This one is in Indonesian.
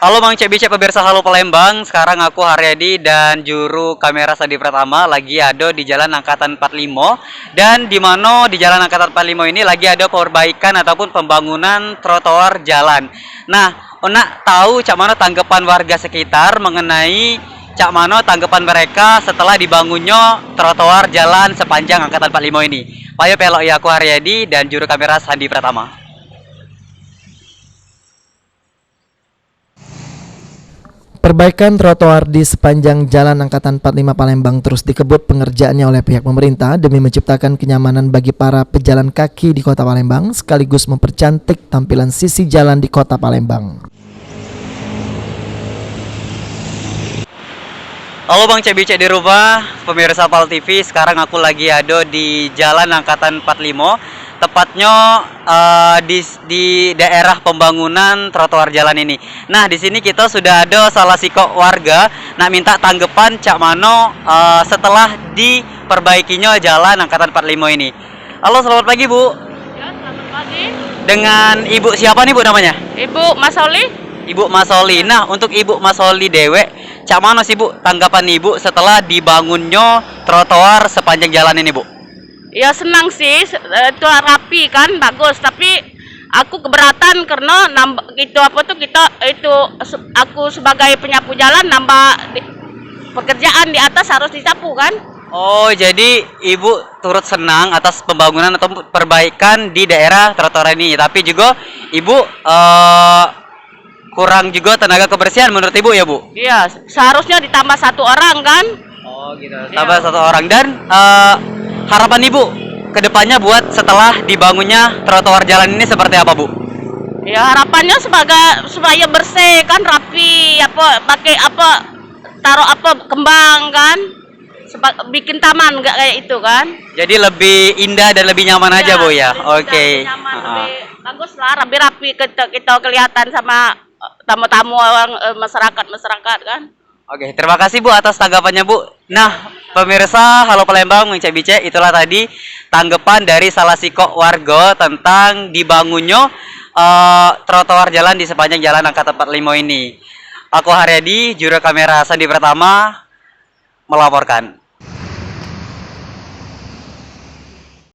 Halo Bang Cek pemirsa Halo Palembang. Sekarang aku Haryadi dan juru kamera Sandi Pratama lagi ada di Jalan Angkatan 45, dan di mana di Jalan Angkatan 45 ini lagi ada perbaikan ataupun pembangunan trotoar jalan. Nah, Ona tahu cak mana tanggapan warga sekitar mengenai cak mana tanggapan mereka setelah dibangunnya trotoar jalan sepanjang Angkatan 45 ini. Payo pelok ya, aku Haryadi dan juru kamera Sandi Pratama. Perbaikan trotoar di sepanjang Jalan Angkatan 45 Palembang terus dikebut pengerjaannya oleh pihak pemerintah demi menciptakan kenyamanan bagi para pejalan kaki di Kota Palembang sekaligus mempercantik tampilan sisi jalan di Kota Palembang. Halo Bang Cek di rumah, pemirsa Pal TV. Sekarang aku lagi ada di Jalan Angkatan 45, tepatnya di daerah pembangunan trotoar jalan ini. Nah, di sini kita sudah ada salah sikok warga nak minta tanggapan cak mano setelah diperbaikinya Jalan Angkatan 45 ini. Halo, selamat pagi Bu. Ya, selamat pagi. Dengan Ibu siapa nih Bu namanya? Ibu Mas Oli. Ibu Masoli. Nah, untuk Ibu Masoli dewek, cak mana sih Bu tanggapan Ibu setelah dibangunnya trotoar sepanjang jalan ini Bu? Ya senang sih, itu rapi kan, bagus. Tapi aku keberatan karena nambah gitu aku sebagai penyapu jalan pekerjaan di atas harus disapu kan? Oh, jadi Ibu turut senang atas pembangunan atau perbaikan di daerah trotoar ini. Tapi juga Ibu kurang juga tenaga kebersihan menurut Ibu ya Bu? Iya, seharusnya ditambah satu orang kan? Oh gitu. Tambah satu orang. Dan harapan Ibu kedepannya buat setelah dibangunnya trotoar jalan ini seperti apa Bu? Ya harapannya supaya bersih kan, rapi, pakai taruh kembang kan? Bikin taman nggak kayak itu kan? Jadi lebih indah dan lebih nyaman aja Bu ya. Oke. Lebih nyaman, lebih bagus lah, lebih rapi kita kelihatan sama tamu-tamu orang masyarakat kan. Oke, terima kasih Bu atas tanggapannya Bu. Nah, pemirsa Halo Palembang, Bicek, itulah tadi tanggapan dari salah sikok warga tentang dibangunnya trotoar jalan di sepanjang Jalan Angkatan 45 ini. Aku Haryadi, juru kamera Sandi Pratama, melaporkan.